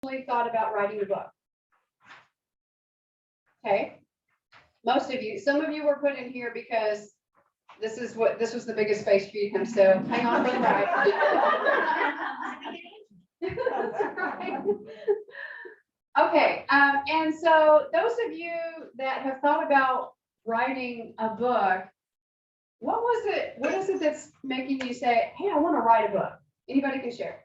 thought about writing a book? Okay. Most of you, some of you were put in here because this was the biggest space for you to come. So hang on for the ride. That's right. Okay. And so those of you that have thought about writing a book, what is it that's making you say, hey, I want to write a book? Anybody can share.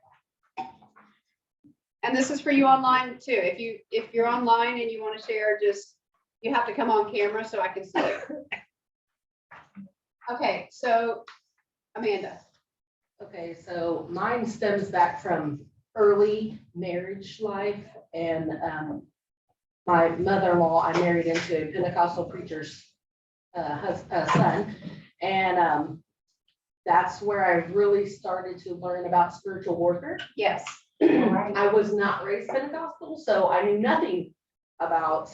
And this is for you online too. If you're online and you want to share, you have to come on camera so I can see it. Okay, so Amanda. Okay, so mine stems back from early marriage life, and my mother-in-law, I married into a Pentecostal preacher's son, and that's where I really started to learn about spiritual warfare. Yes. I was not raised Pentecostal, so I knew nothing about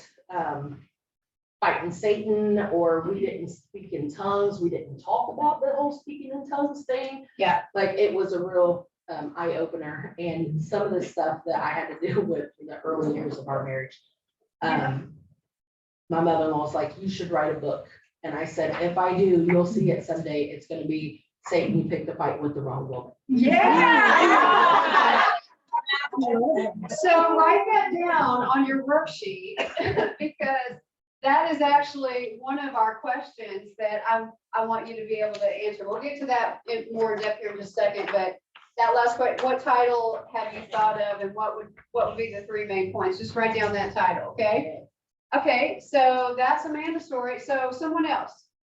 fighting Satan, or we didn't speak in tongues. We didn't talk about the whole speaking in tongues thing. Yeah. Like it was a real eye opener, and some of the stuff that I had to deal with in the early years of our marriage. My mother-in-law was like, you should write a book. And I said, if I do, you'll see it someday. It's going to be Satan, you picked a fight with the wrong woman. Yeah. So write that down on your worksheet because that is actually one of our questions that I want you to be able to answer. We'll get to that in more depth here in just a second, but that last question, what title have you thought of and what would be the 3 main points? Just write down that title, okay? Okay, so that's Amanda's story. So someone else,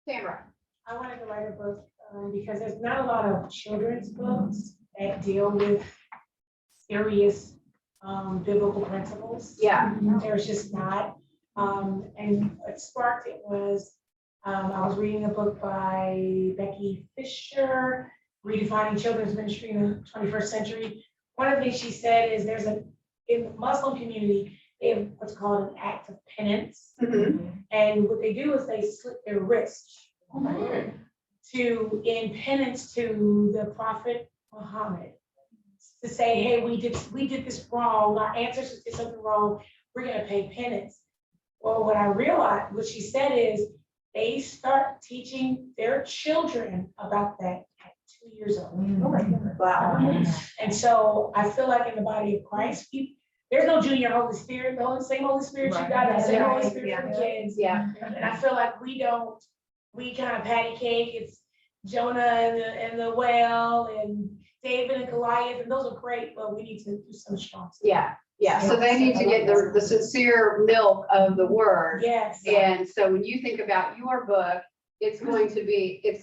Tamara. I wanted to write a book because there's not a lot of children's books that deal with serious biblical principles. Yeah. There's just not. And what sparked it was I was reading a book by Becky Fisher, Redefining Children's Ministry in the 21st Century. One of the things she said is in the Muslim community, they have what's called an act of penance. And what they do is they slit their wrist in penance to the Prophet Muhammad, to say, hey, we did this wrong, our ancestors did something wrong, we're gonna pay penance. Well, what I realized, what she said is, they start teaching their children about that at 2 years old. Oh my goodness. Wow. And so I feel like in the body of Christ, there's no junior Holy Spirit, the same Holy Spirit you got, the same Holy Spirit for the kids. Yeah. And I feel like we kind of patty cake, it's Jonah and the whale and David and Goliath, and those are great, but we need to do some strong stuff. Yeah, so they need to get the sincere milk of the word. Yes. And so when you think about your book, it's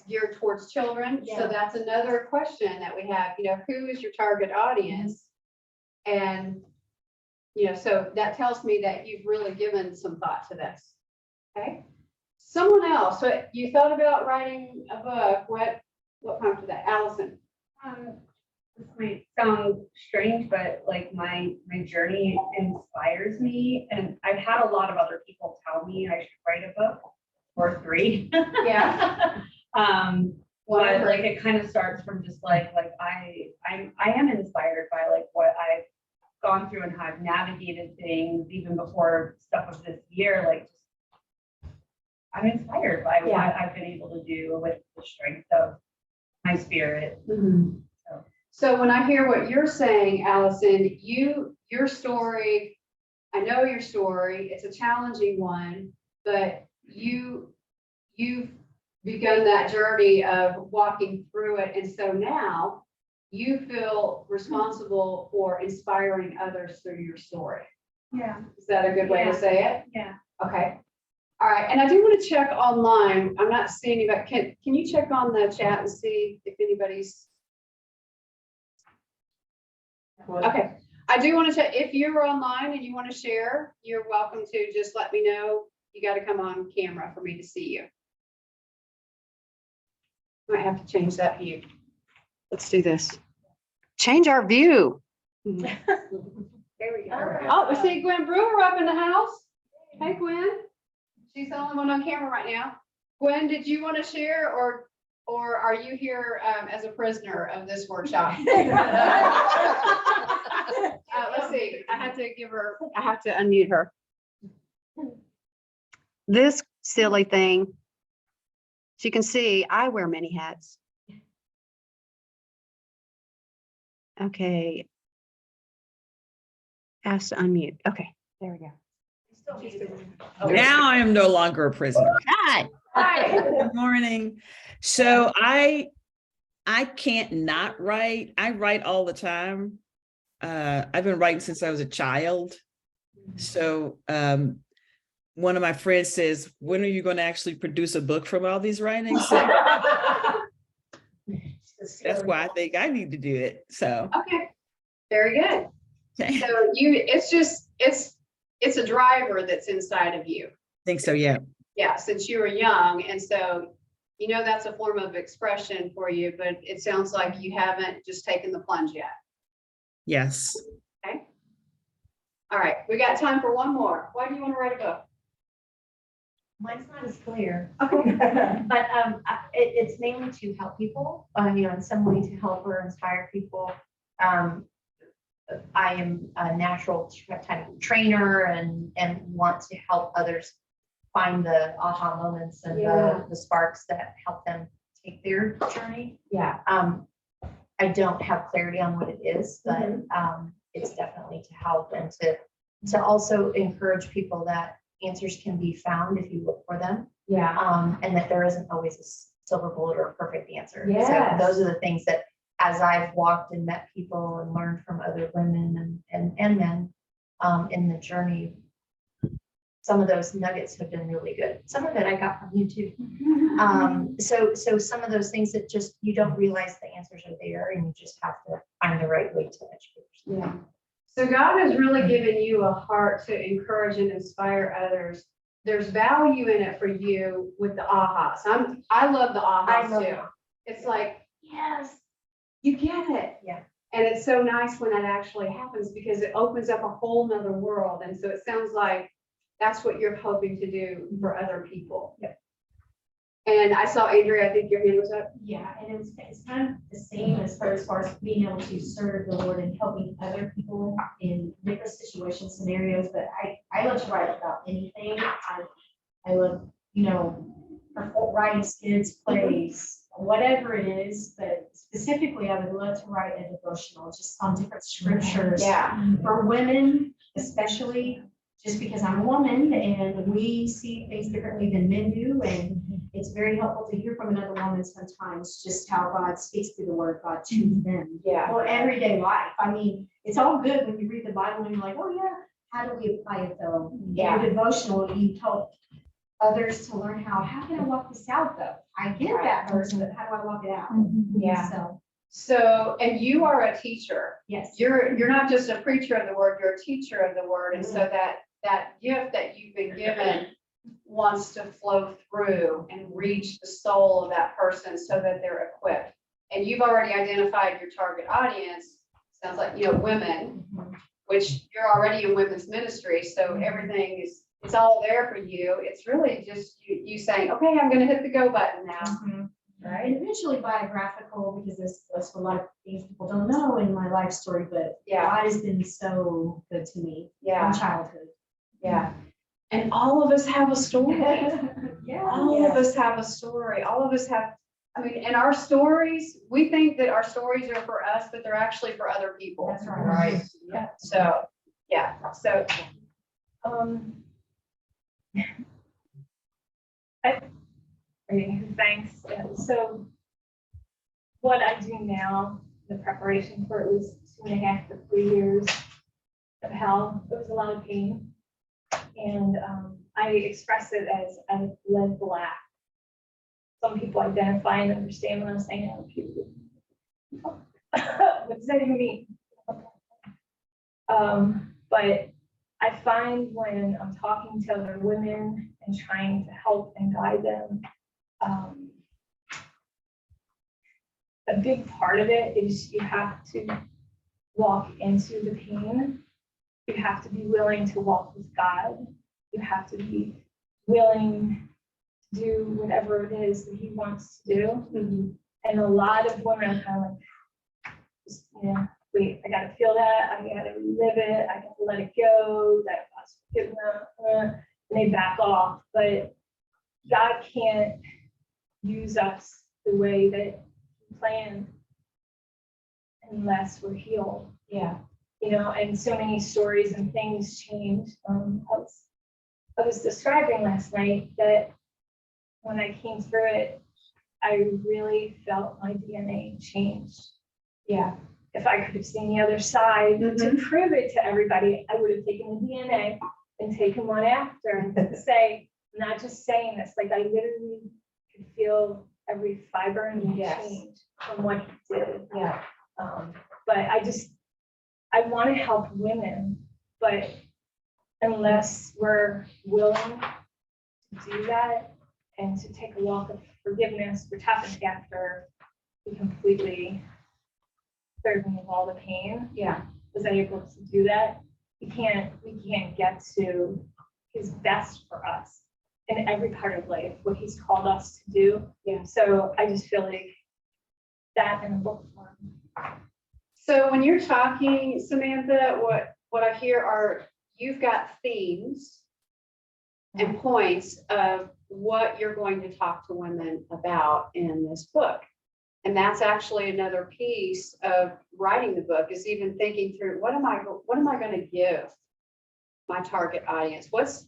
geared towards children. So that's another question that we have, who is your target audience? And, so that tells me that you've really given some thought to this. Okay. Someone else, so you thought about writing a book. What prompted that? Allison. This might sound strange, but like my journey inspires me, and I've had a lot of other people tell me I should write a book or 3. Yeah. But like it kind of starts from just like I am inspired by like what I've gone through and how I've navigated things even before stuff of this year. Like I'm inspired by what I've been able to do with the strength of my spirit. So when I hear what you're saying, Allison, your story, I know your story, it's a challenging one, but you've begun that journey of walking through it. And so now you feel responsible for inspiring others through your story. Yeah. Is that a good way to say it? Yeah. Okay. All right. And I do want to check online. I'm not seeing anybody. Can you check on the chat and see if anybody's. Okay. I do want to check. If you're online and you want to share, you're welcome to just let me know. You got to come on camera for me to see you. Might have to change that view. Let's do this. Change our view. There we go. Oh, we see Gwen Brewer up in the house. Hey, Gwen. She's the only one on camera right now. Gwen, did you want to share, or or are you here as a prisoner of this workshop? Let's see, I have to unmute her. This silly thing. As you can see, I wear many hats. Okay. Ask to unmute. Okay, there we go. Now I am no longer a prisoner. Hi. Hi. Good morning. So I can't not write. I write all the time. I've been writing since I was a child. So one of my friends says, when are you going to actually produce a book from all these writings? So that's why I think I need to do it. So Okay, very good. okay. So it's a driver that's inside of you. I think so, yeah. Yeah, since you were young. And so, that's a form of expression for you, but it sounds like you haven't just taken the plunge yet. Yes. Okay. All right, we got time for one more. Why do you want to write a book? Mine's not as clear, Okay. but it's mainly to help people, in some way to help or inspire people. I am a natural type of trainer and want to help others find the aha moments and the sparks that help them take their journey. Yeah. I don't have clarity on what it is, but it's definitely to help and to also encourage people that answers can be found if you look for them. Yeah. And that there isn't always a silver bullet or a perfect answer. Yes. So those are the things that as I've walked and met people and learned from other women and men in the journey, some of those nuggets have been really good. Some of it I got from you too. So some of those things that just, you don't realize the answers are there and you just have to find the right way to educate yourself. Yeah. So God has really given you a heart to encourage and inspire others. There's value in it for you with the ahas. I love the ahas too. It's like, yes, you get it. Yeah. And it's so nice when that actually happens because it opens up a whole nother world. And so it sounds like that's what you're hoping to do for other people. Yep. And I saw Andrea, I think your hand was up. Yeah, and it's kind of the same as far as being able to serve the Lord and helping other people in different situations, scenarios. But I love to write about anything. I love, writing skits, plays, whatever it is. But specifically, I would love to write a devotional just on different scriptures. Yeah. For women, especially, just because I'm a woman and we see things differently than men do. And it's very helpful to hear from another woman sometimes just how God speaks through the word of God to them. Yeah. Or everyday life. I mean, it's all good when you read the Bible and you're like, oh yeah, how do we apply it though? Yeah. In your devotional, you help others to learn how can I walk this out though? I get that verse, but how do I walk it out? Yeah. So So, and you are a teacher. yes. You're not just a preacher of the word, you're a teacher of the word. And so that gift that you've been given wants to flow through and reach the soul of that person so that they're equipped. And you've already identified your target audience. Sounds like, women, which you're already in women's ministry. So everything it's all there for you. It's really just you saying, okay, I'm going to hit the go button now. Right. And eventually biographical, because there's a lot of things people don't know in my life story, but Yeah. God has been so good to me Yeah. from childhood. Yeah. And all of us have a story. Yeah. All of us have a story. All of us have, and our stories, we think that our stories are for us, but they're actually for other people. That's right. Right. Yeah. So, yeah. So, Thanks. So what I do now, the preparation for at least 2.5 to 3 years of hell, there was a lot of pain. And I express it as I led black. Some people identify and understand what I'm saying. Other people, what does that even mean? But I find when I'm talking to other women and trying to help and guide them, a big part of it is you have to walk into the pain. You have to be willing to walk with God. You have to be willing do whatever it is that he wants to do. And a lot of women are kind of like, just, wait, I gotta feel that, I gotta relive it, I gotta let it go, that was forgiveness, and they back off. But God can't use us the way that he planned unless we're healed. Yeah. And so many stories and things change. I was describing last night that when I came through it, I really felt my DNA changed. Yeah. If I could have seen the other side to prove it to everybody, I would have taken the DNA and taken one after and say, I'm not just saying this, like I literally could feel every fiber in me change from what he did. Yeah. But I want to help women, but unless we're willing to do that and to take a walk of forgiveness, which happens after we completely cleared me of all the pain. Yeah. Was I able to do that? We can't get to his best for us in every part of life, what he's called us to do. Yeah. So I just feel like that in a book form. So when you're talking, Samantha, what I hear are, you've got themes and points of what you're going to talk to women about in this book. And that's actually another piece of writing the book, is even thinking through, what am I going to give my target audience? What's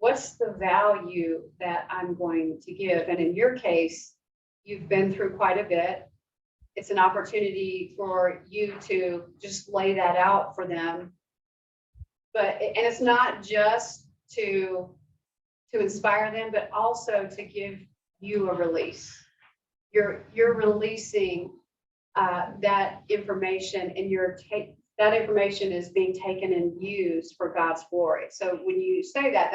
the value that I'm going to give? And in your case, you've been through quite a bit. It's an opportunity for you to just lay that out for them. And it's not just to inspire them, but also to give you a release. You're releasing that information, and that information is being taken and used for God's glory. So when you say that,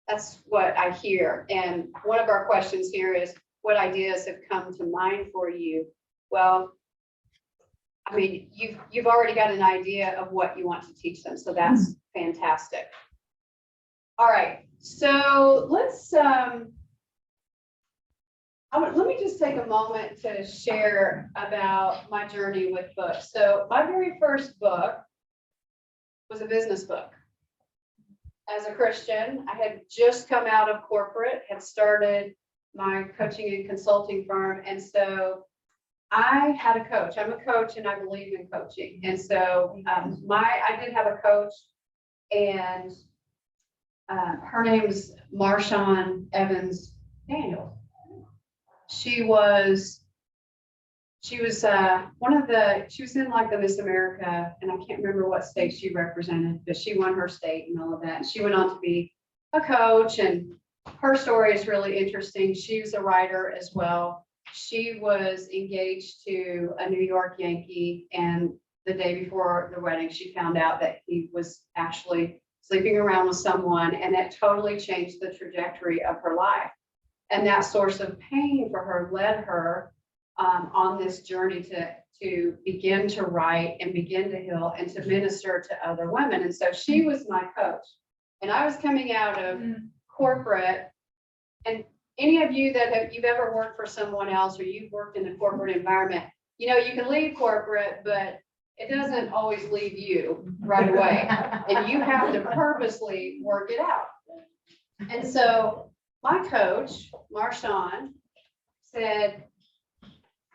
that's what I hear. And one of our questions here is, what ideas have come to mind for you? Well, I mean, you've already got an idea of what you want to teach them, so that's fantastic. All right, so let's let me just take a moment to share about my journey with books. So my very first book was a business book. As a Christian, I had just come out of corporate, had started my coaching and consulting firm, and so I had a coach. I'm a coach and I believe in coaching. And so I did have a coach, and her name is Marshawn Evans Daniel. She was in like the Miss America, and I can't remember what state she represented, but she won her state and all of that. And she went on to be a coach, and her story is really interesting. She's a writer as well. She was engaged to a New York Yankee, and the day before the wedding, she found out that he was actually sleeping around with someone, and that totally changed the trajectory of her life. And that source of pain for her led her on this journey to begin to write and begin to heal and to minister to other women. And so she was my coach, and I was coming out of corporate. And any of you that you've ever worked for someone else, or you've worked in a corporate environment, you can leave corporate, but it doesn't always leave you right away. And you have to purposely work it out. And so my coach, Marshawn, said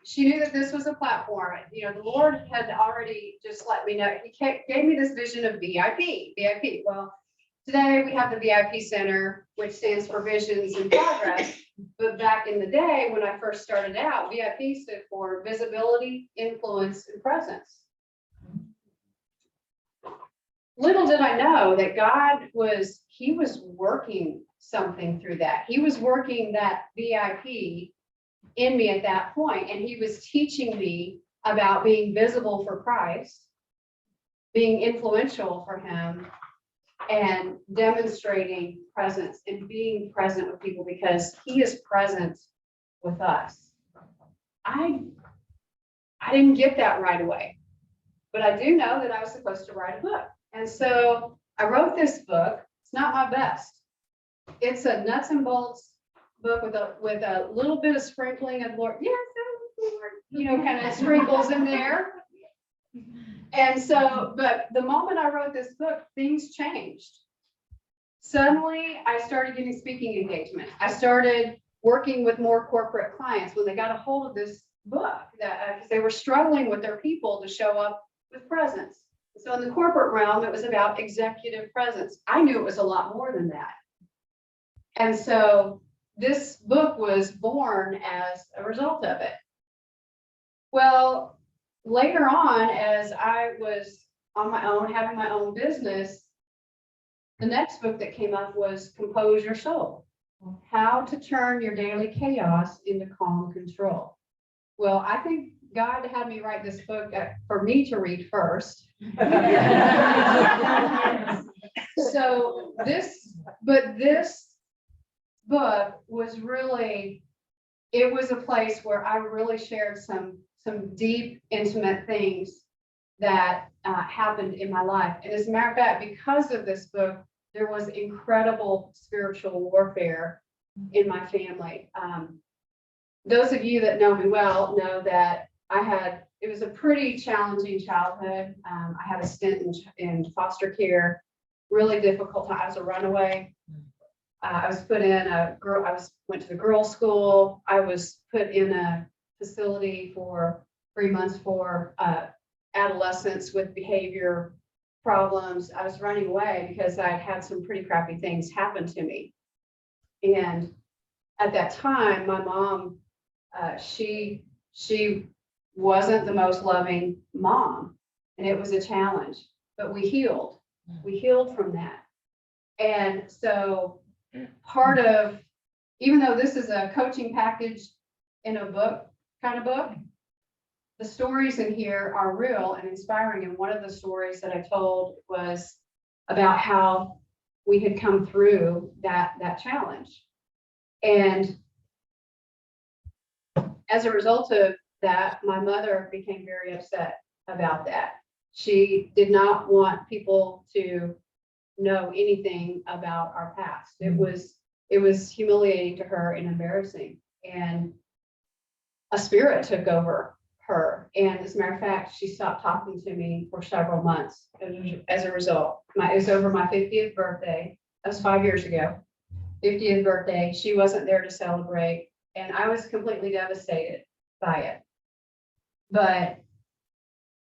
she knew that this was a platform. The Lord had already just let me know. He gave me this vision of VIP. Well, today we have the VIP Center, which stands for Visions in Progress. But back in the day, when I first started out, VIP stood for Visibility, Influence, and Presence. Little did I know that God was working something through that. He was working that VIP in me at that point, and he was teaching me about being visible for Christ, being influential for him, and demonstrating presence and being present with people, because he is present with us. I didn't get that right away, but I do know that I was supposed to write a book. And so I wrote this book. It's not my best. It's a nuts and bolts book with a little bit of sprinkling of Lord, yes, Lord, you know, kind of sprinkles in there. And so, but the moment I wrote this book, things changed. Suddenly, I started getting speaking engagements. I started working with more corporate clients when they got a hold of this book, that because they were struggling with their people to show up with presence. So in the corporate realm, it was about executive presence. I knew it was a lot more than that. And so this book was born as a result of it. Well, later on, as I was on my own, having my own business, the next book that came up was Compose Your Soul, How to Turn Your Daily Chaos into Calm Control. Well, I think God had me write this book for me to read first. So this book was really, it was a place where I really shared some deep, intimate things that happened in my life. And as a matter of fact, because of this book, there was incredible spiritual warfare in my family. Those of you that know me well know that it was a pretty challenging childhood. I had a stint in foster care, really difficult time. I was a runaway. I was put in went to the girls' school. I was put in a facility for 3 months for adolescents with behavior problems. I was running away because I had some pretty crappy things happen to me. And at that time, my mom, she wasn't the most loving mom, and it was a challenge, but we healed from that. And so part of, even though this is a coaching package in a book kind of book, the stories in here are real and inspiring. And one of the stories that I told was about how we had come through that challenge. And as a result of that, my mother became very upset about that. She did not want people to know anything about our past. It was humiliating to her and embarrassing. And a spirit took over her. And as a matter of fact, she stopped talking to me for several months as a result. It was over my 50th birthday. That was 5 years ago. 50th birthday. She wasn't there to celebrate. And I was completely devastated by it. But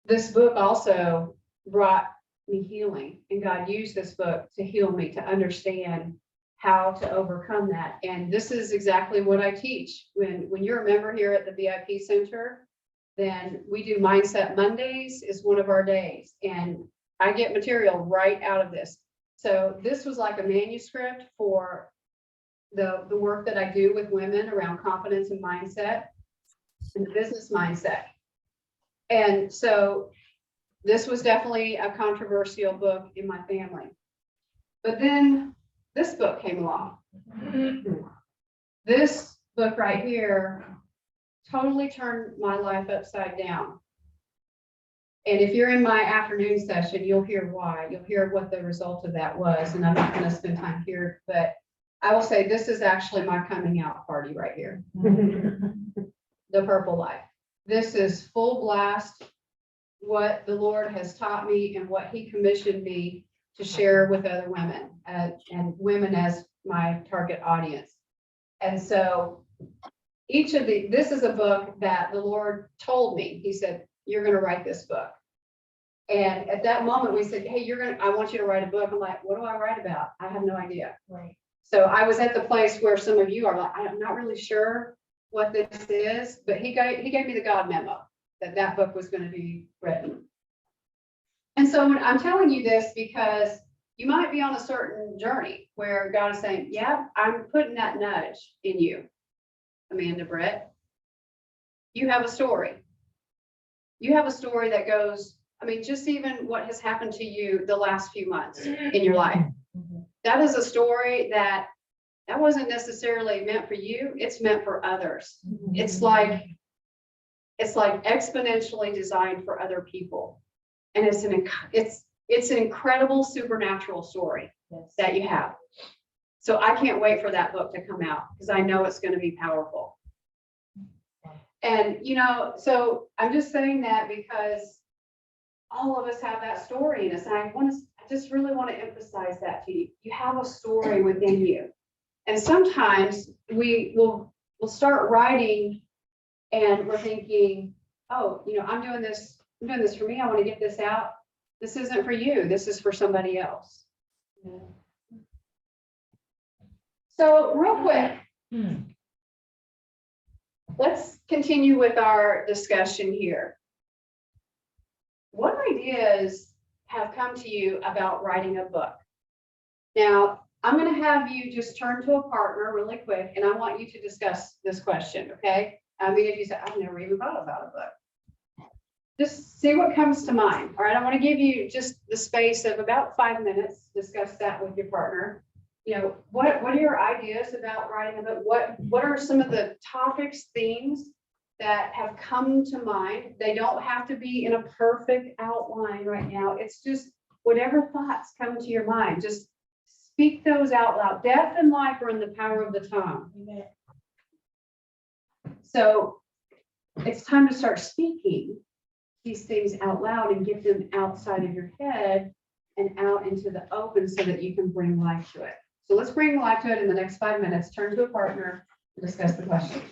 this book also brought me healing. And God used this book to heal me, to understand how to overcome that. And this is exactly what I teach. When you're a member here at the VIP Center, then we do Mindset Mondays is one of our days. And I get material right out of this. So this was like a manuscript for the work that I do with women around confidence and mindset and the business mindset. And so this was definitely a controversial book in my family. But then this book came along. This book right here totally turned my life upside down. And if you're in my afternoon session, you'll hear why. You'll hear what the result of that was. And I'm not going to spend time here, but I will say this is actually my coming out party right here. The Purple Life. This is full blast what the Lord has taught me and what He commissioned me to share with other women and women as my target audience. And so this is a book that the Lord told me. He said, you're going to write this book. And at that moment we said, hey, I want you to write a book. I'm like, what do I write about? I have no idea. Right. So I was at the place where some of you are like, I'm not really sure what this is, but he gave me the God memo that book was going to be written. And so when I'm telling you this, because you might be on a certain journey where God is saying, yeah, I'm putting that nudge in you, Amanda Brett. You have a story. You have a story that goes, just even what has happened to you the last few months in your life. That is a story that wasn't necessarily meant for you. It's meant for others. It's like exponentially designed for other people. And it's an incredible supernatural story that you have. So I can't wait for that book to come out because I know it's going to be powerful. And, you know, so I'm just saying that because all of us have that story in us. And I just really want to emphasize that to you. You have a story within you. And sometimes we'll start writing and we're thinking, oh, you know, I'm doing this for me. I want to get this out. This isn't for you. This is for somebody else. So real quick, let's continue with our discussion here. What ideas have come to you about writing a book? Now, I'm going to have you just turn to a partner really quick, and I want you to discuss this question, okay? I mean, if you say, I've never even thought about a book. Just see what comes to mind, all right? I want to give you just the space of about 5 minutes, discuss that with your partner. You know, what are your ideas about writing a book? What are some of the topics, themes that have come to mind? They don't have to be in a perfect outline right now. It's just whatever thoughts come to your mind. Just speak those out loud. Death and life are in the power of the tongue. So it's time to start speaking these things out loud and get them outside of your head and out into the open so that you can bring life to it. So let's bring life to it in the next 5 minutes. Turn to a partner and discuss the question.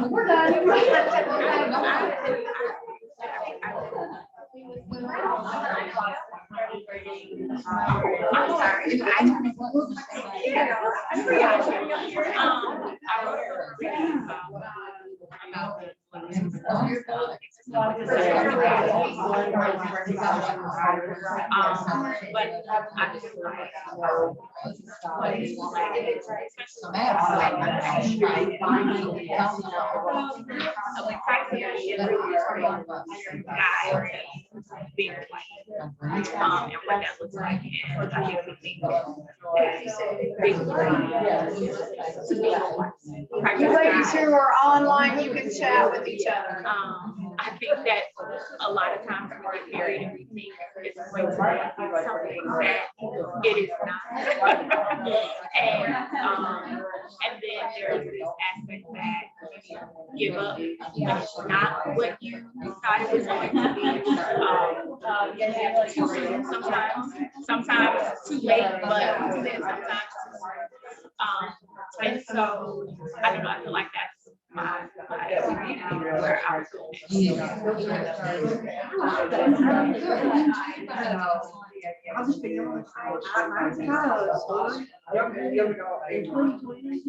We're done. I'm sorry. And what that looks like. You ladies who are online, you can chat with each other. I think that a lot of times when we're married and we think it's going to be something that it is not. And then there's this aspect that you give up when it's not what you thought it was going to be. Too soon sometimes too late, but then sometimes and so I don't know, I feel like that's my where I was I'll just be honest. In 2020,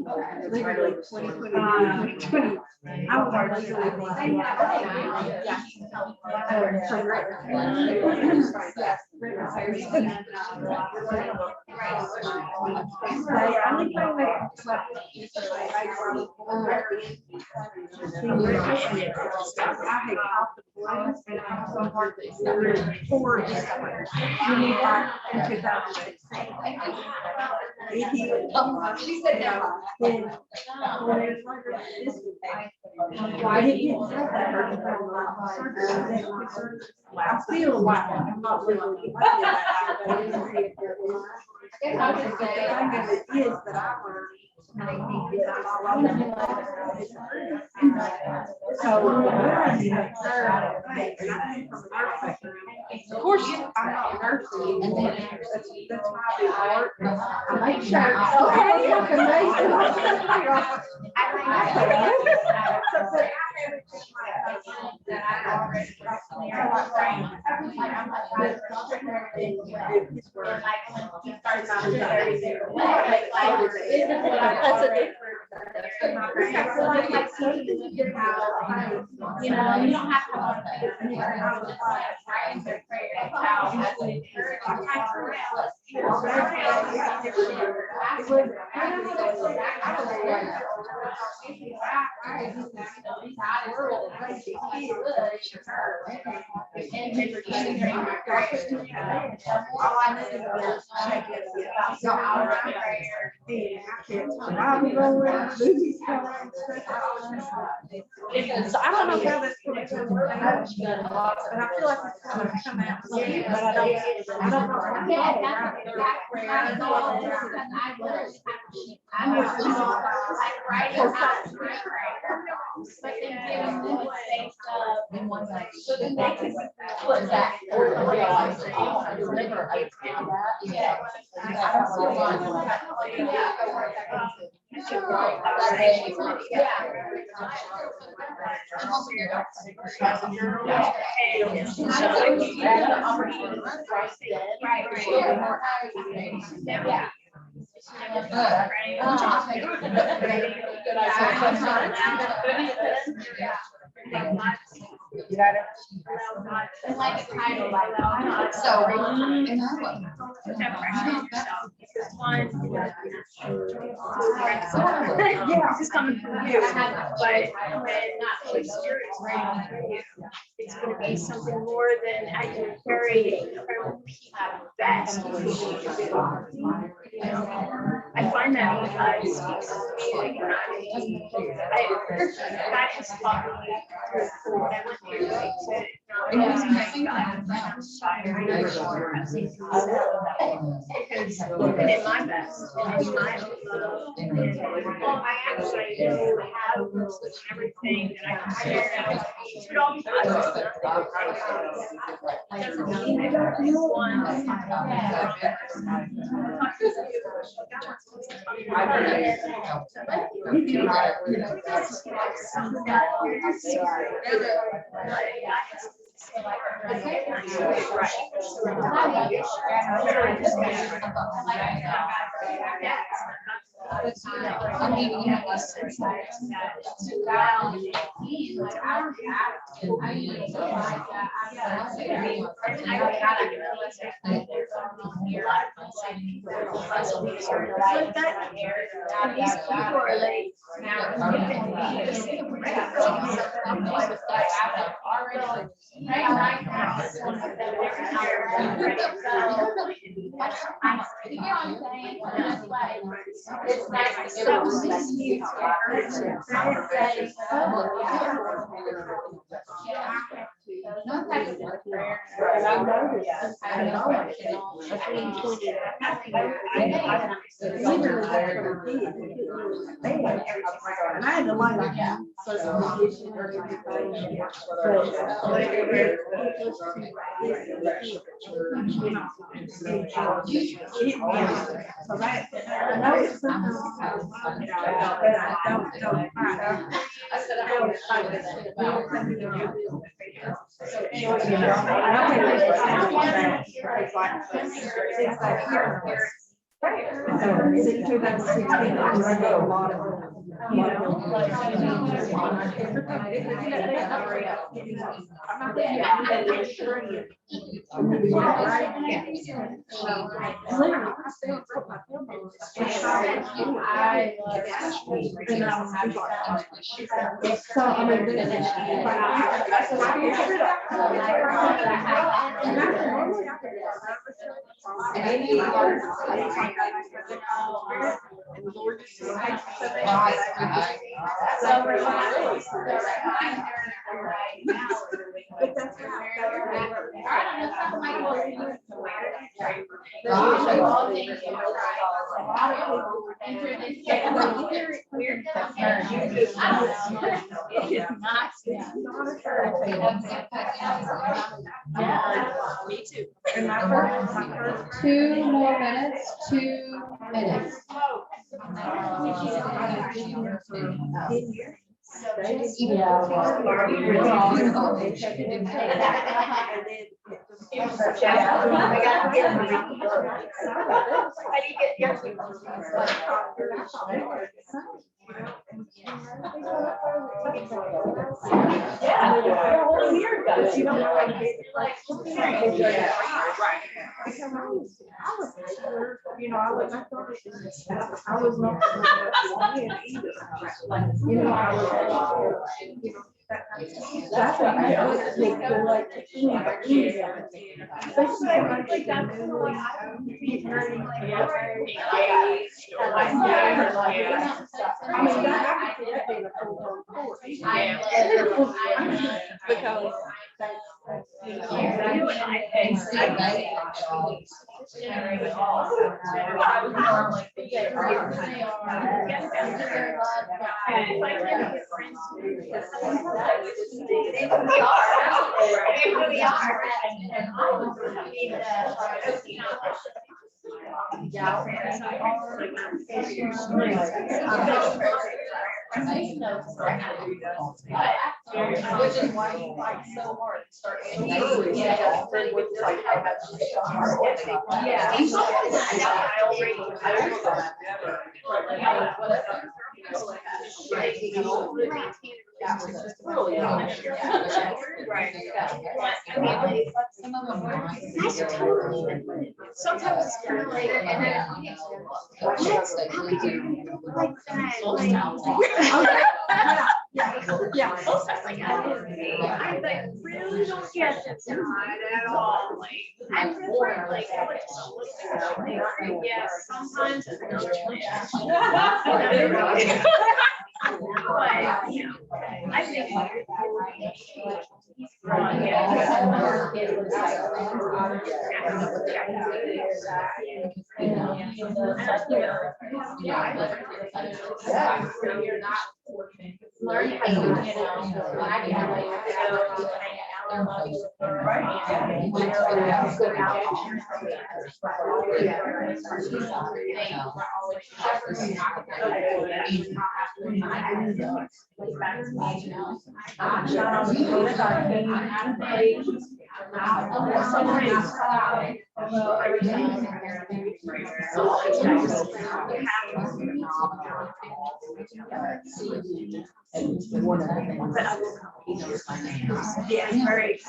literally 2020, I was legally blind. She said no. I feel like I'm not really. Of course, I'm not nursing, and that's why I work. I make sure. Okay, I can You know, you don't have to. So I don't know how that's going to work out, but I feel like it's kind of come out, but I don't know. But then giving them space so then they can put that. Yeah. Just coming from you, but when it's ready for you, it's gonna be something more than I can carry that. You know, I find that you guys speaks to me like that has taught me through what I went through to because living in my best and in my own love and I actually have everything that I can share. It all doesn't mean that one. These people are like And I had to line like that. So that, I know it's something, but I don't. So I me too. 2 more minutes, 2 minutes. Yeah, well, a year ago, you don't know what it is. Like, You know, I was not. You know, I was. That's what I was thinking, like. Especially like that's kind of like, I don't be very like. I mean, that could be a full-blown course. Because that's, you know. Which is why you fight so hard to start so early. Yeah. Sometimes it's kind of like, and then. Yeah. I like really don't get this side at all, like, I'm different, like, yeah, sometimes it's not. But, you know, I think. Learn how to, you Yeah, very.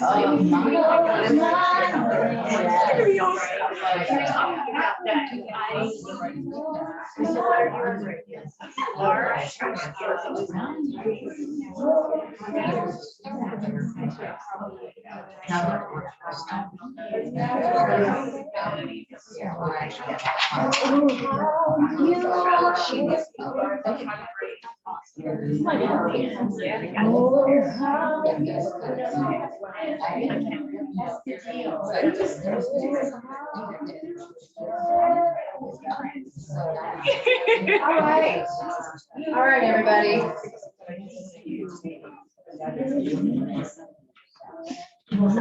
All right, everybody.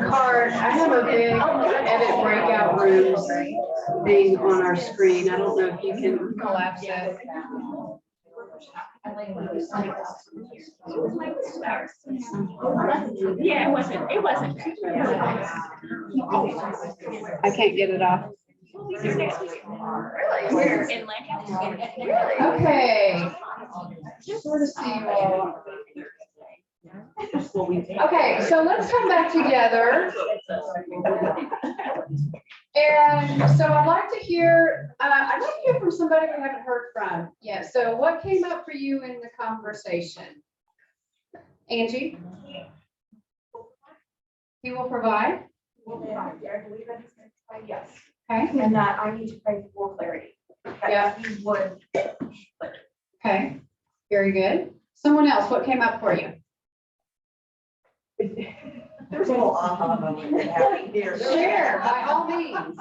Card, I have a big edit breakout rooms thing on our screen. I don't know if you can collapse it. Yeah, it wasn't. I can't get it off. We're in Lancaster. Okay. Just want to see you all. Okay, so let's come back together. And so I'd like to hear from somebody we haven't heard from yet. So what came up for you in the conversation? Angie? He will provide? Yes, Okay, and that I need to pray for clarity. Yeah. He would. okay, very good. Someone else, what came up for you? There's a little aha moment that happened here. Share, by all means.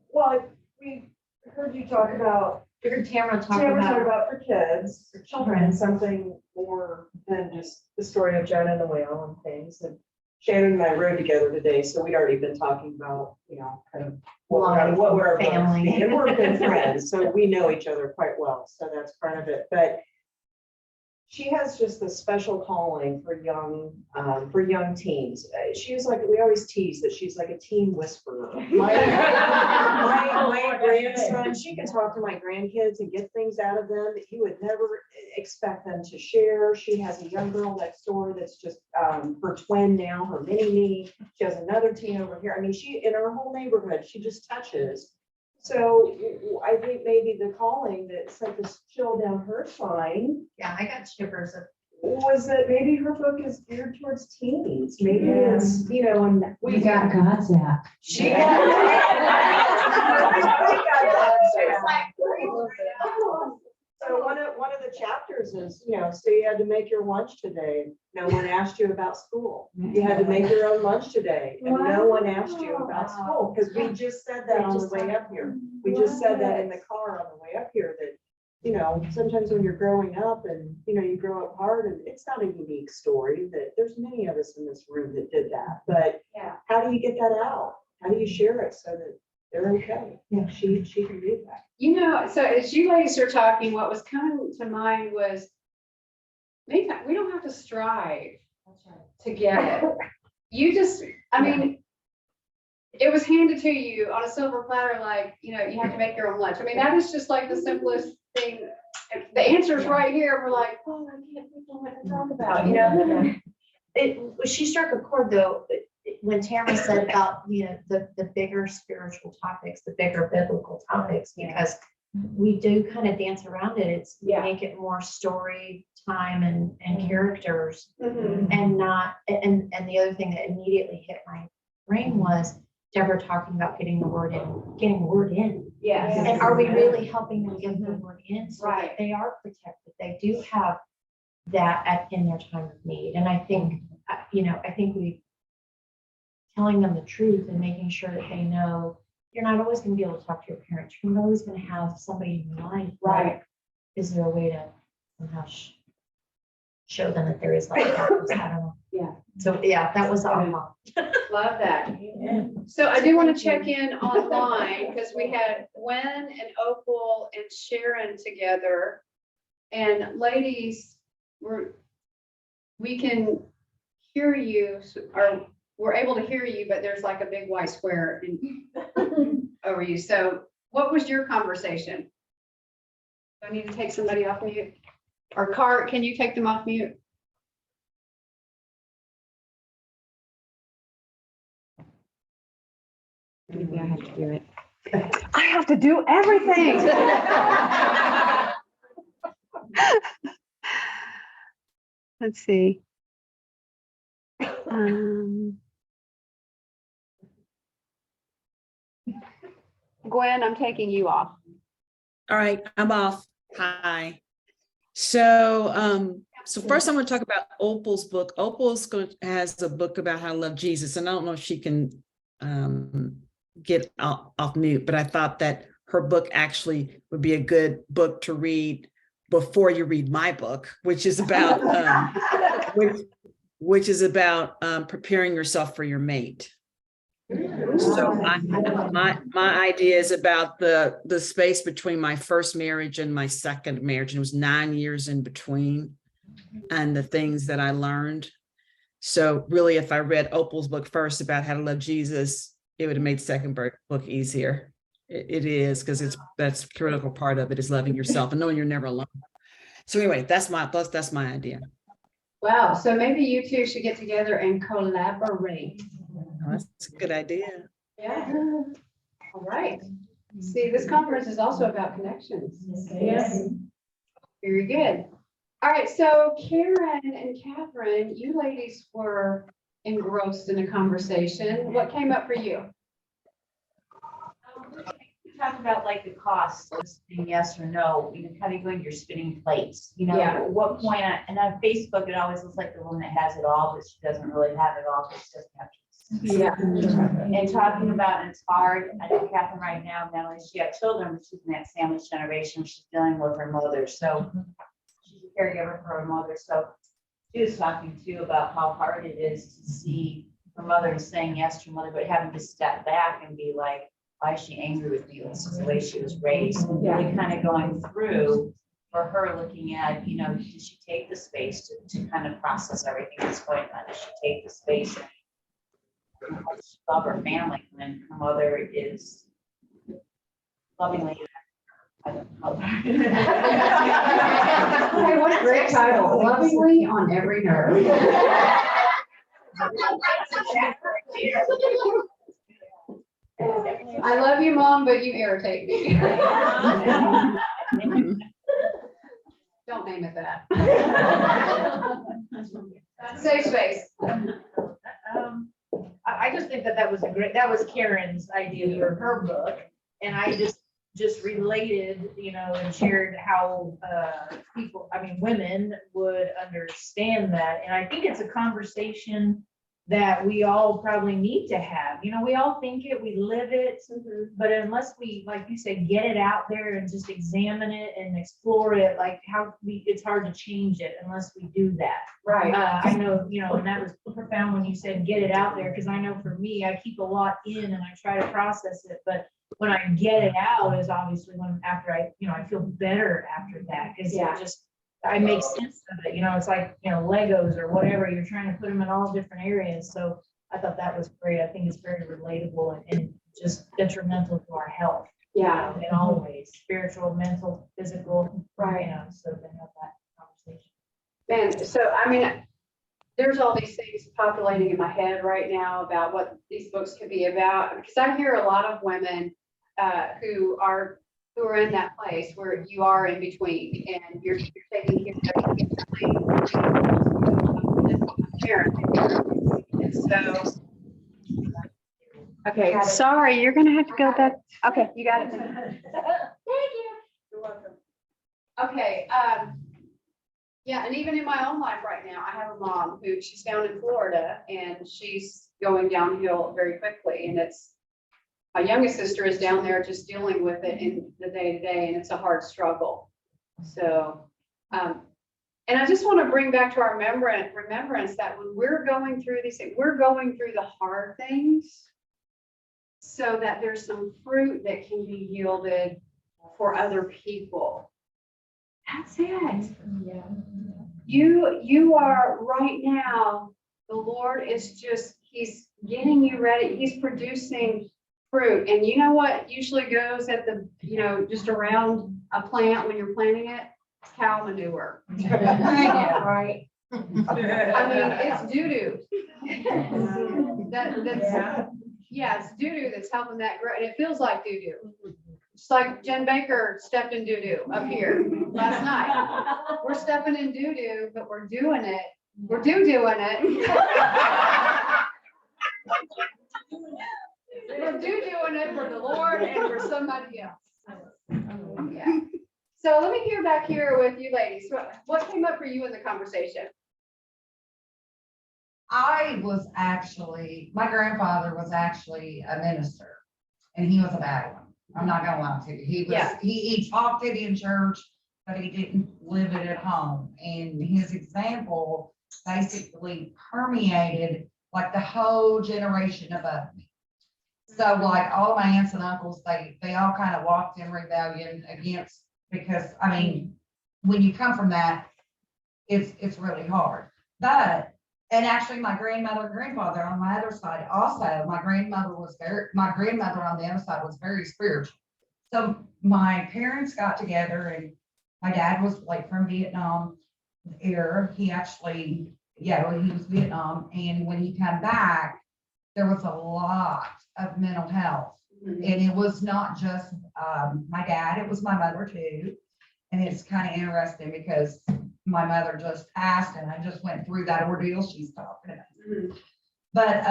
Well, we heard you talk about, Heard Tamara talk about for kids, for children, something more than just the story of Jonah and the whale and things. And Shannon and I rode together today, so we'd already been talking about, you know, kind of what we're our family. And we're good friends, so we know each other quite well. So that's part of it. But she has just this special calling for young teens. She's like, we always tease that she's like a teen whisperer. My grandson, she can talk to my grandkids and get things out of them that you would never expect them to share. She has a young girl next door that's just her twin now, her mini-me. She has another teen over here. I mean, she, in her whole neighborhood, she just touches. So I think maybe the calling that sent this chill down her spine Yeah, I got shivers of. was that maybe her book is geared towards teens. Maybe it's, you know, and We got God's app. she. So one of the chapters is, you know, so you had to make your lunch today. No one asked you about school. You had to make your own lunch today, and no one asked you about school, because we just said that on the way up here. We just said that in the car on the way up here, that, you know, sometimes when you're growing up and, you know, you grow up hard, and it's not a unique story, that there's many of us in this room that did that. But Yeah. how do you get that out? How do you share it so that they're okay? Yeah, she can do that. You know, so as you ladies are talking, what was coming to mind was, maybe we don't have to strive to get it. You just, I mean, it was handed to you on a silver platter, like, you know, you have to make your own lunch. I mean, that is just like the simplest thing. The answer's right here. We're like, oh, I can't think of what to talk about, you know? She struck a chord though, when Tamara said about, you know, the bigger spiritual topics, the bigger biblical topics, because we do kind of dance around it. It's make it more story time and characters, and not, and the other thing that immediately hit my brain was Deborah talking about getting the word in. Yes. And are we really helping them get the word in so that Right. they are protected? They do have that in their time of need. And I think, you know, we telling them the truth and making sure that they know you're not always going to be able to talk to your parents. You're not always going to have somebody in your life. Right. Is there a way to somehow show them that there is like that? I don't know. Yeah. So yeah, that was awesome. Love that. So I do want to check in online because we had Gwen and Opal and Sharon together. And ladies, we can hear you, or we're able to hear you, but there's like a big white square over you. So what was your conversation? Do I need to take somebody off mute? Or Cart, can you take them off mute? Maybe I have to do it. I have to do everything. Let's see. Gwen, I'm taking you off. All right, I'm off. Hi. So, so first I'm going to talk about Opal's book. Has a book about how to love Jesus, and I don't know if she can get off mute, but I thought that her book actually would be a good book to read before you read my book, which is about preparing yourself for your mate. So my idea is about the space between my first marriage and my second marriage, and it was 9 years in between, and the things that I learned. So really, if I read Opal's book first about how to love Jesus, it would have made the second book easier. It is, because that's a critical part of it, is loving yourself and knowing you're never alone. So anyway, that's my idea. Wow. So maybe you two should get together and collaborate. Oh, that's a good idea. Yeah. All right. See, this conference is also about connections. Yes. Very good. All right. So Karen and Catherine, you ladies were engrossed in a conversation. What came up for you? We talked about like the cost of saying yes or no, you know, kind of going to your spinning plates, you know, Yeah. at what point, and on Facebook, it always looks like the woman that has it all, but she doesn't really have it all, but she doesn't have to. Yeah. And talking about, and it's hard, I know Catherine right now, not only she had children, but she's in that sandwich generation, she's dealing with her mother, so she's a caregiver for her mother, so she was talking too about how hard it is to see her mother saying yes to her mother, but having to step back and be like, why is she angry with me? This is the way she was raised. And really kind of going through for her looking at, you know, does she take the space to kind of process everything that's going on? Does she take the space and love her family when her mother is lovingly? I don't know. Hey, what a great title, lovingly on every nerve. I love you, Mom, but you irritate me. Don't name it that. Safe space. I just think that was that was Karen's idea for her book. And I just related, you know, and shared how people, I mean, women would understand that. And I think it's a conversation that we all probably need to have. You know, we all think it, we live it, but unless we, like you said, get it out there and just examine it and explore it, like it's hard to change it unless we do that. Right. I know, you know, and that was profound when you said get it out there, because I know for me, I keep a lot in and I try to process it, but when I get it out is obviously when after I, you know, I feel better after that, because it just, I make sense of it, you know, it's like, you know, Legos or whatever, you're trying to put them in all different areas. So I thought that was great. I think it's very relatable and just detrimental to our health. Yeah. In all ways, spiritual, mental, physical. Right. You know, so to have that conversation. Man, so I mean, there's all these things populating in my head right now about what these books could be about, because I hear a lot of women who are in that place where you are in between and you're taking care of parenting. And so, okay, sorry, you're gonna have to go back. Okay, you got it. Thank you. You're welcome. Okay, yeah, and even in my own life right now, I have a mom who, she's down in Florida and she's going downhill very quickly, and it's, my youngest sister is down there just dealing with it in the day-to-day, and it's a hard struggle. So, and I just want to bring back to our remembrance that when we're going through these things, we're going through the hard things so that there's some fruit that can be yielded for other people. That's it. Yeah. You are right now, the Lord is just, he's getting you ready. He's producing fruit. And you know what usually goes at the, you know, just around a plant when you're planting it? Cow manure. Right. I mean, it's doo-doo. It's doo-doo that's helping that grow. And it feels like doo-doo. It's like Jen Baker stepped in doo-doo up here last night. We're stepping in doo-doo, but we're doing it. We're doo-dooing it. We're doo-dooing it for the Lord and for somebody else. Yeah. So let me hear back here with you ladies. What came up for you in the conversation? My grandfather was actually a minister, and he was a bad one. I'm not gonna lie to you. He was, he talked it in church, but he didn't live it at home. And his example basically permeated like the whole generation above me. So like all of my aunts and uncles, they all kind of walked in rebellion against, because I mean, when you come from that, it's really hard. But, and actually my grandmother and grandfather on my other side also, my grandmother on the other side was very spiritual. So my parents got together, and my dad was like from Vietnam era. He actually, he was Vietnam. And when he came back, there was a lot of mental health. And it was not just my dad, it was my mother too. And it's kind of interesting because my mother just passed and I just went through that ordeal she's talking about. But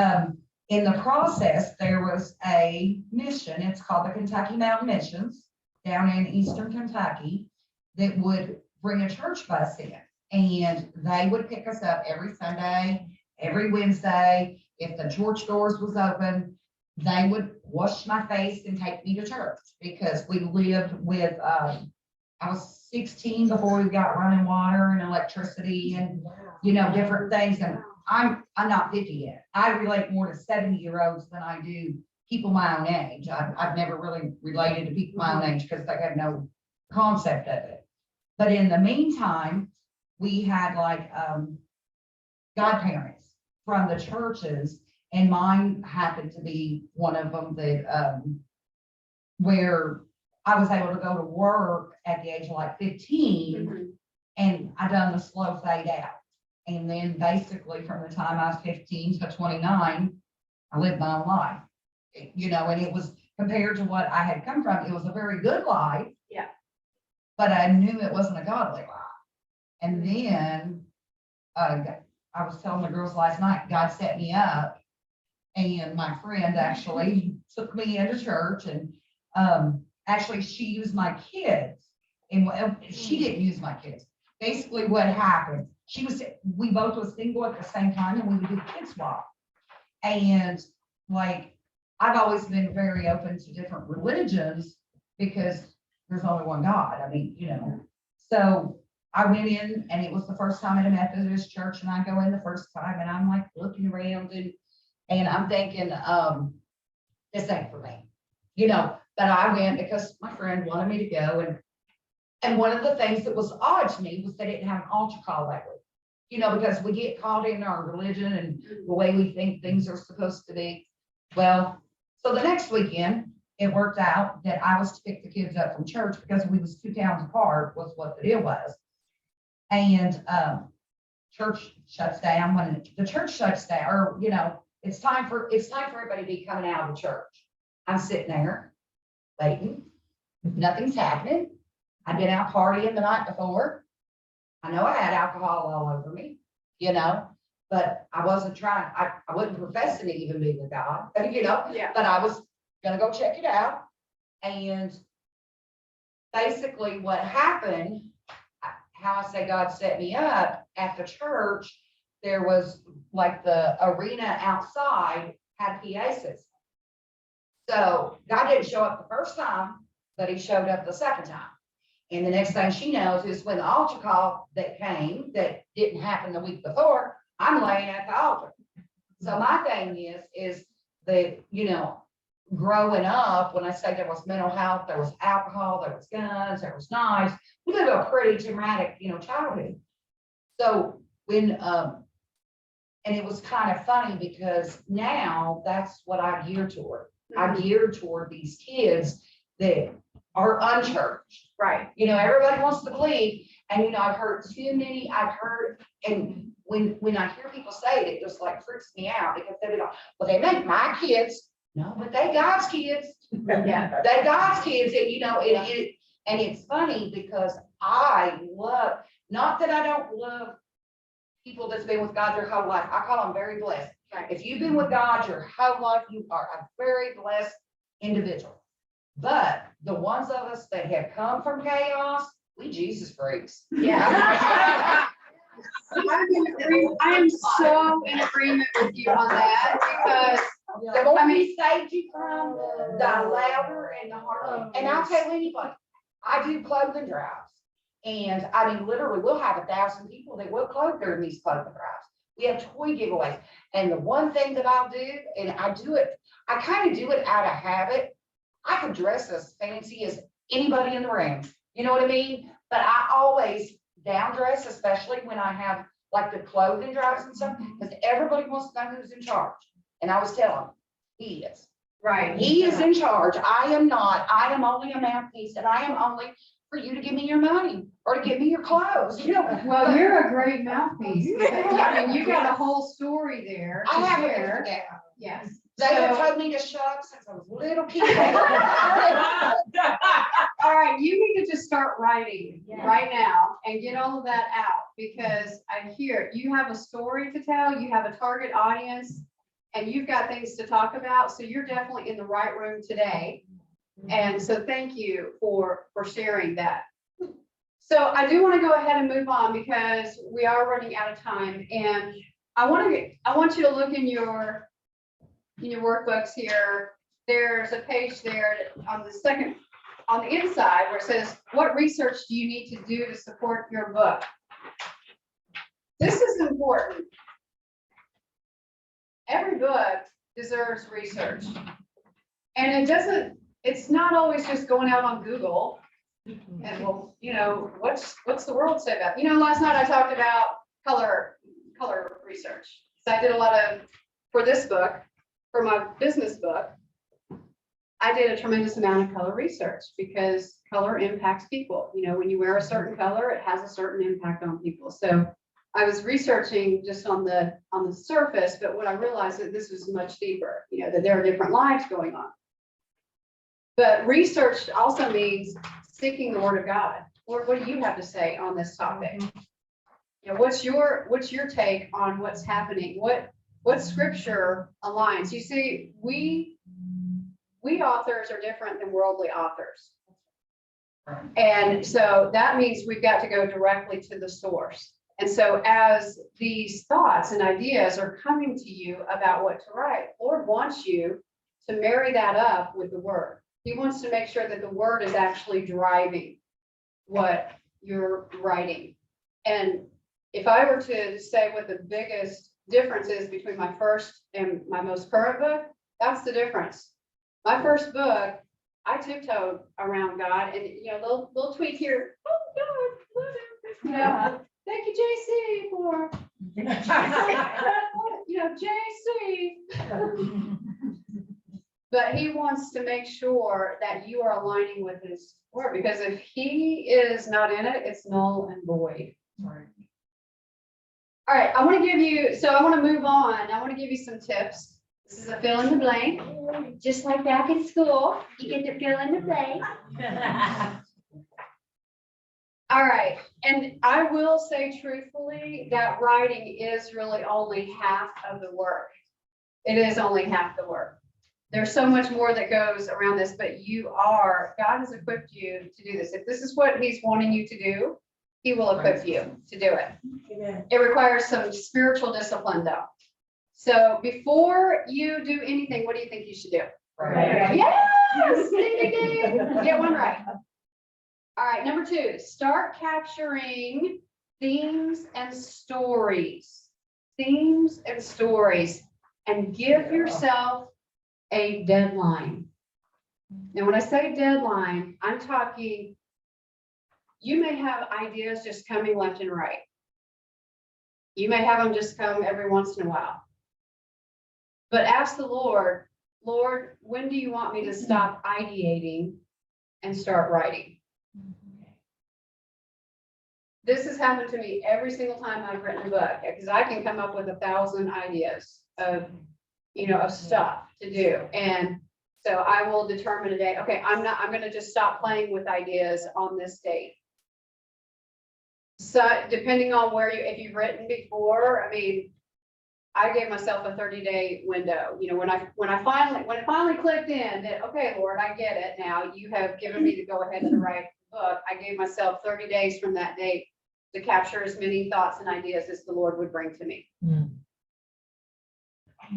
in the process, there was a mission, it's called the Kentucky Mountain Missions down in Eastern Kentucky, that would bring a church bus in. And they would pick us up every Sunday, every Wednesday. If the church doors was open, they would wash my face and take me to church, because we lived with, I was 16 before we got running water and electricity and, you know, different things. And I'm not 50 yet. I relate more to 70-year-olds than I do people my own age. I've never really related to people my own age because I have no concept of it. But in the meantime, we had like, godparents from the churches, and mine happened to be one of them that, where I was able to go to work at the age of like 15, and I done the slow fade out. And then basically from the time I was 15 to 29, I lived my own life. You know, and it was compared to what I had come from, it was a very good life. Yeah. But I knew it wasn't a godly life. And then, I was telling the girls last night, God set me up, and my friend actually took me into church, and, actually she used my kids, and she didn't use my kids. Basically what happened, we both were single at the same time, and we would do kid swap. And like, I've always been very open to different religions because there's only one God. I mean, you know, so I went in, and it was the first time at a Methodist church, and I go in the first time, and I'm like looking around, and I'm thinking, this ain't for me, you know, but I went because my friend wanted me to go. And one of the things that was odd to me was they didn't have an altar call that week, you know, because we get caught in our religion and the way we think things are supposed to be. Well, so the next weekend, it worked out that I was to pick the kids up from church because we was 2 towns apart was what the deal was. And church shuts down. When the church shuts down, or, you know, it's time for everybody to be coming out of the church. I'm sitting there waiting. Nothing's happening. I'd been out partying the night before. I know I had alcohol all over me, you know, but I wasn't trying, I wasn't professing to even be with God, you know, Yeah. but I was gonna go check it out. And basically what happened, how I say God set me up at the church, there was like the arena outside had PA system. So God didn't show up the first time, but he showed up the second time. And the next thing she knows is when the altar call that came, that didn't happen the week before, I'm laying at the altar. So my thing is that, you know, growing up, when I say there was mental health, there was alcohol, there was guns, there was knives, we lived a pretty traumatic, you know, childhood. So when, and it was kind of funny because now that's what I gear toward. I gear toward these kids that are unchurched. Right. You know, everybody wants to believe, and you know, I've heard, and when I hear people say it, it just like freaks me out because they're like, well, they make my kids. No, but they God's kids. Yeah. They God's kids, and you know, and it's funny because I love, not that I don't love people that's been with God their whole life. I call them very blessed. Right. If you've been with God your whole life, you are a very blessed individual. But the ones of us that have come from chaos, we Jesus freaks. Yeah. I am so in agreement with you on that because The more he saved you from, the louder and the harder. And I'll tell anybody, I do clothing drives. And I mean, literally, we'll have 1,000 people that will clothe during these clothing drives. We have toy giveaways. And the one thing that I'll do, and I do it, I kind of do it out of habit. I could dress as fancy as anybody in the room. You know what I mean? But I always down dress, especially when I have like the clothing drives and stuff, because everybody wants to know who's in charge. And I was telling him, he is. right. He is in charge. I am not. I am only a mouthpiece, and I am only for you to give me your money or to give me your clothes. You know. Well, you're a great mouthpiece. I mean, you got a whole story there. I to have share. it. Yeah. Yes. They have So- told me to shut up since I was a little kid. All right, you need to just start writing right now and get all of that out because I hear you have a story to tell, you have a target audience, and you've got things to talk about. So you're definitely in the right room today. And so thank you for sharing that. So I do want to go ahead and move on because we are running out of time. And I want you to look in your workbooks here. There's a page there on the inside where it says, what research do you need to do to support your book? This is important. Every book deserves research. And it's not always just going out on Google And well, what's the world say about, last night I talked about color research. So I did a lot of, for this book, for my business book, I did a tremendous amount of color research because color impacts people. When you wear a certain color, it has a certain impact on people. So I was researching just on the surface, but what I realized that this was much deeper, that there are different lives going on. But research also means seeking the word of God. Lord, what do you have to say on this topic? What's your take on what's happening? What scripture aligns? You see, we authors are different than worldly authors. And so that means we've got to go directly to the source. And so as these thoughts and ideas are coming to you about what to write, Lord wants you to marry that up with the word. He wants to make sure that the word is actually driving what you're writing. And if I were to say what the biggest difference is between my first and my most current book, that's the difference. My first book, I tiptoed around God, and little tweak here. Oh God, thank you, JC, for JC. But he wants to make sure that you are aligning with his word, because if he is not in it, it's null and void. Right. All right, I want to move on. I want to give you some tips. This is a fill in the blank. Just like back in school, you get to fill in the blank. All right, and I will say truthfully that writing is really only half of the work. It is only half the work. There's so much more that goes around this, but God has equipped you to do this. If this is what he's wanting you to do, he will equip you to do it. Amen. It requires some spiritual discipline though. So before you do anything, what do you think you should do? Right. Yes! Ding, ding, ding. Get one right. All right, number 2, start capturing themes and stories. Themes and stories, and give yourself a deadline. Now, when I say deadline, I'm talking, you may have ideas just coming left and right. You may have them just come every once in a while. But ask the Lord, when do you want me to stop ideating and start writing? This has happened to me every single time I've written a book, because I can come up with 1,000 ideas of stuff to do. And so I will determine a day, okay, I'm going to just stop playing with ideas on this date. So depending on if you've written before, I gave myself a 30-day window. When it finally clicked in that, okay, Lord, I get it now. You have given me to go ahead and write the book. I gave myself 30 days from that date to capture as many thoughts and ideas as the Lord would bring to me.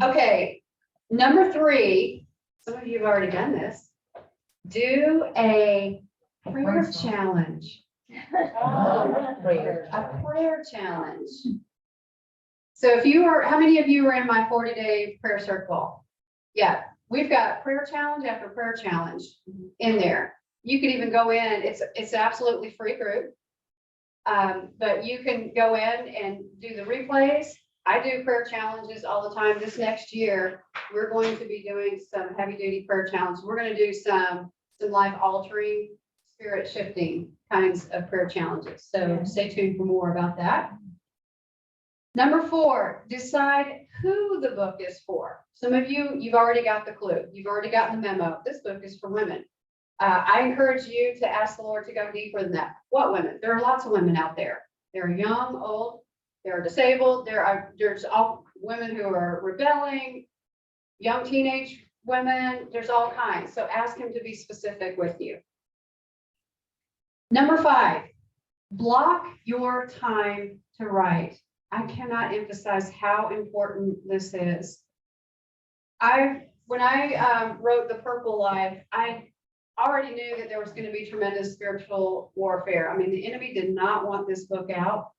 Okay, number 3, some of you have already done this. Do a prayer challenge. A prayer challenge. So how many of you are in my 40-day prayer circle? Yeah, we've got prayer challenge after prayer challenge in there. You can even go in, it's absolutely free group. But you can go in and do the replays. I do prayer challenges all the time. This next year, we're going to be doing some heavy duty prayer challenges. We're going to do some life altering, spirit shifting kinds of prayer challenges. So stay tuned for more about that. Number 4, decide who the book is for. Some of you've already got the clue. You've already gotten the memo. This book is for women. I encourage you to ask the Lord to go deeper than that. What women? There are lots of women out there. They're young, old, they're disabled. There's all women who are rebelling, young teenage women. There's all kinds. So ask him to be specific with you. Number 5, block your time to write. I cannot emphasize how important this is. When I wrote The Purple Life, I already knew that there was going to be tremendous spiritual warfare. The enemy did not want this book out.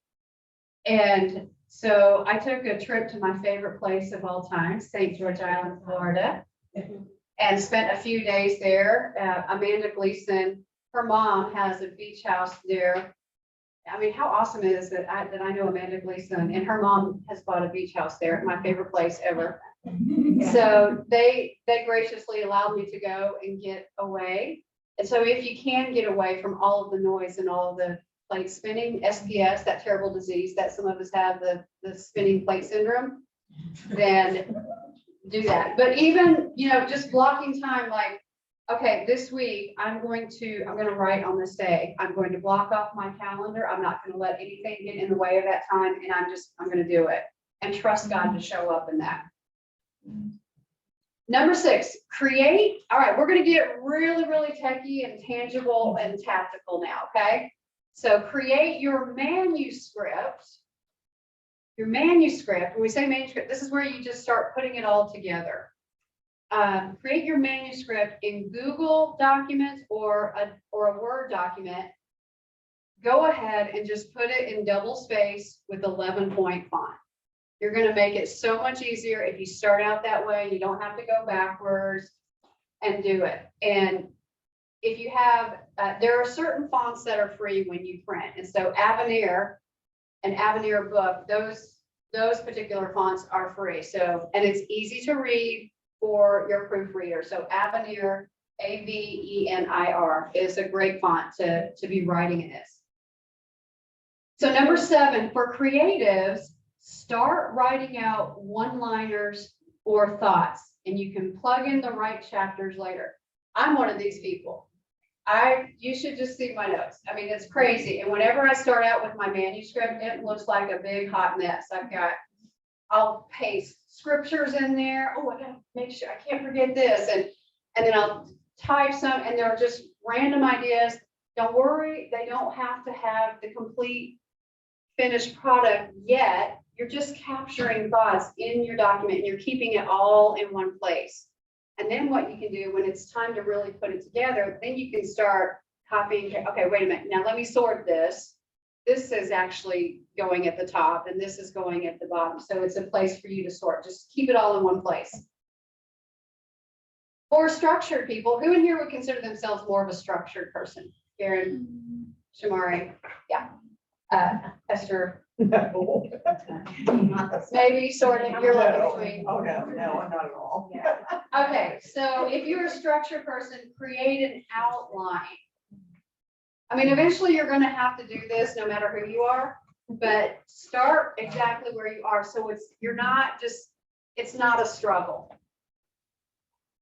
And so I took a trip to my favorite place of all time, St. George Island, Florida, and spent a few days there. Amanda Gleason her mom has a beach house there. I mean, how awesome is that I know Amanda Gleason and her mom has bought a beach house there, my favorite place ever. So they graciously allowed me to go and get away. And so if you can get away from all of the noise and all of the plate spinning, SPS, that terrible disease that some of us have, the spinning plate syndrome, then do that. But even, you know, just blocking time, like, okay, this week I'm going to write on this day. I'm going to block off my calendar. I'm not going to let anything get in the way of that time. And I'm going to do it and trust God to show up in that. Number 6, create. All right, we're going to get really, really techie and tangible and tactical now. Okay. So create your manuscript. Your manuscript, when we say manuscript, this is where you just start putting it all together. Create your manuscript in Google Documents or a Word document. Go ahead and just put it in double space with 11-point font. You're going to make it so much easier if you start out that way. You don't have to go backwards and do it. And if you have, there are certain fonts that are free when you print. And so Avenir, an Avenir book, those particular fonts are free. So, and it's easy to read for your proofreader. So Avenir, Avenir, is a great font to be writing in this. So number 7, for creatives, start writing out one-liners or thoughts, and you can plug in the right chapters later. I'm one of these people. You should just see my notes. I mean, it's crazy. And whenever I start out with my manuscript, it looks like a big hot mess. I'll paste scriptures in there. Oh, I gotta make sure I can't forget this. And then I'll type some, and they're just random ideas. Don't worry, they don't have to have the complete finished product yet. You're just capturing thoughts in your document and you're keeping it all in one place. And then what you can do when it's time to really put it together, then you can start copying. Okay, wait a minute. Now let me sort this. This is actually going at the top and this is going at the bottom. So it's a place for you to sort. Just keep it all in one place. For structured people, who in here would consider themselves more of a structured person? Karen, Shamari, yeah. Esther. No. Maybe sort of, you're like in between. Oh, no, not at all. Okay, so if you're a structured person, create an outline. I mean, eventually you're going to have to do this no matter who you are, but start exactly where you are. So it's not a struggle.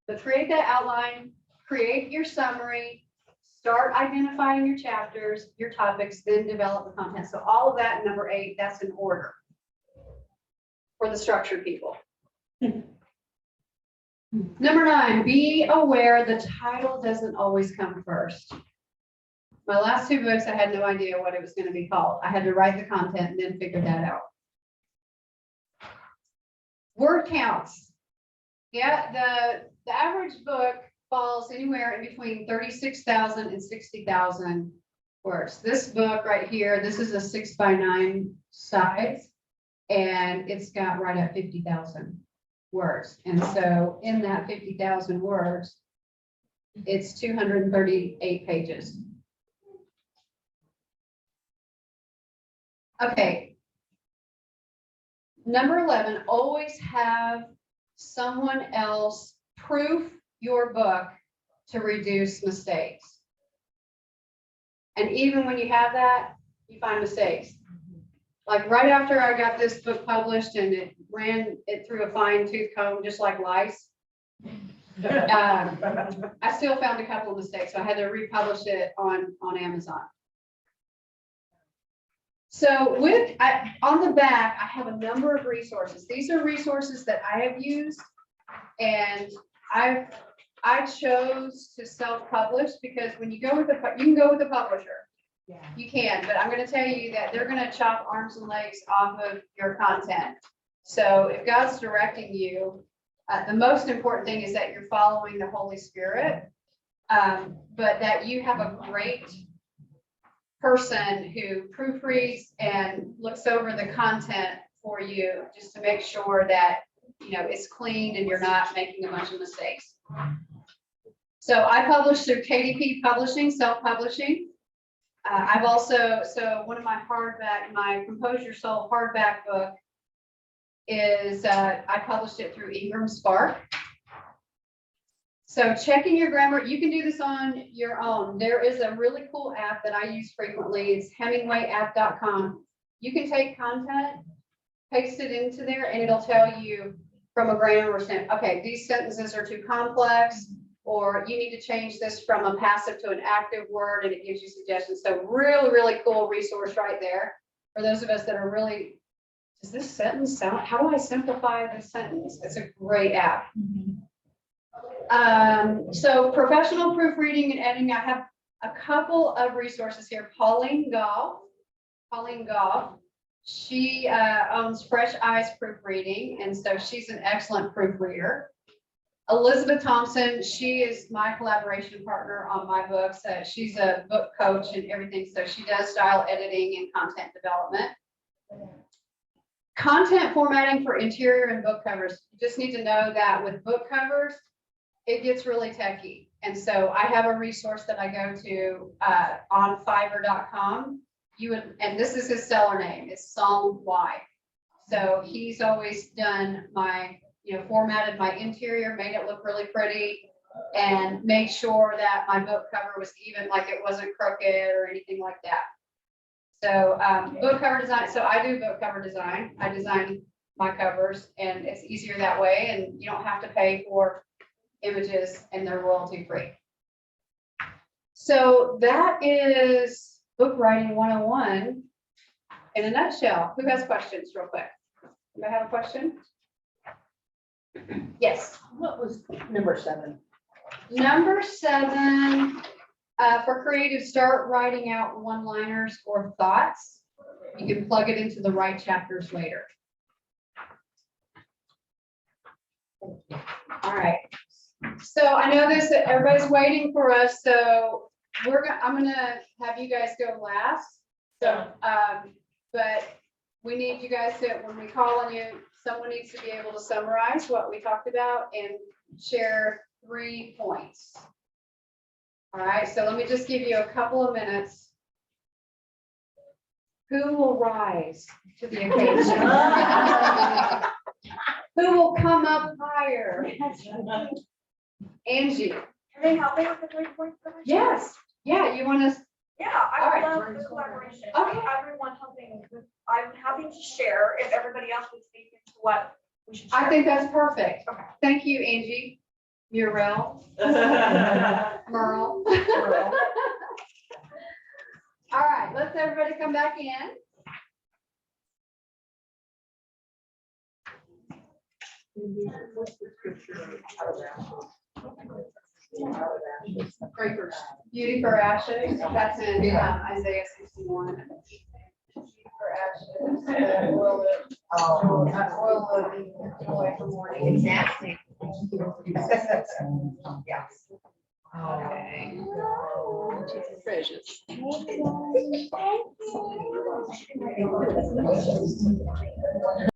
But create that outline, create your summary, start identifying your chapters, your topics, then develop the content. So all of that, number 8, that's in order for the structured people. Number 9, be aware the title doesn't always come first. My last 2 books, I had no idea what it was going to be called. I had to write the content and then figure that out. Word counts. Yeah, the average book falls anywhere in between 36,000 and 60,000 words. This book right here, this is a 6x9 size, and it's got right at 50,000 words. And so in that 50,000 words, it's 238 pages. Okay. Number 11, always have someone else proof your book to reduce mistakes. And even when you have that, you find mistakes. Like right after I got this book published and it ran it through a fine tooth comb, just like lice, I still found a couple of mistakes. So I had to republish it on Amazon. So on the back, I have a number of resources. These are resources that I have used, and I chose to self-publish because when you go with you can go with a publisher. Yeah. You can, but I'm going to tell you that they're going to chop arms and legs off of your content. So if God's directing you, the most important thing is that you're following the Holy Spirit, but that you have a great person who proofreads and looks over the content for you, just to make sure that it's clean and you're not making a bunch of mistakes. So I publish through KDP Publishing, self-publishing. I've also, so one of my my Compose Your Soul hardback book is, I published it through Ingram Spark. So checking your grammar, you can do this on your own. There is a really cool app that I use frequently. It's HemingwayApp.com. You can take content, paste it into there, and it'll tell you from a grammar standpoint, okay, these sentences are too complex, or you need to change this from a passive to an active word, and it gives you suggestions. So really, really cool resource right there for those of us that are really, does this sentence sound, how do I simplify this sentence? It's a great app. So professional proofreading and editing, I have a couple of resources here. Pauline Goff, she owns Fresh Eyes Proofreading, and so she's an excellent proofreader. Elizabeth Thompson, she is my collaboration partner on my books. She's a book coach and everything, so she does style editing and content development. Content formatting for interior and book covers. You just need to know that with book covers, it gets really techy. And so I have a resource that I go to on Fiverr.com. And this is his seller name, it's Song Y. So he's always done my, formatted my interior, made it look really pretty, and made sure that my book cover was even, like it wasn't crooked or anything like that. So book cover design, so I do book cover design. I design my covers, and it's easier that way, and you don't have to pay for images, and they're royalty free. So that is book writing 101 in a nutshell. Who has questions real quick? Do I have a question? Yes. What was number 7? Number 7, for creative, start writing out one-liners or thoughts. You can plug it into the right chapters later. All right. So I know this, everybody's waiting for us, so I'm gonna have you guys go last. So, but we need you guys to, when we call on you, someone needs to be able to summarize what we talked about and share 3 points. All right, so let me just give you a couple of minutes. Who will rise to the occasion? Who will come up higher? Angie. Can they help me with the 3 points? Yes. Yeah, you want to? Yeah, All I right. would love the collaboration. Okay. Everyone helping. I'm happy to share if everybody else would speak into what we should share. I think that's perfect. Okay. Thank you, Angie. Murrell. Merle. All right, let's everybody come back in. Beauty for ashes. That's in Isaiah 61. Beauty for ashes. Oil of joy for mourning. Exactly. Yes. Okay. Precious.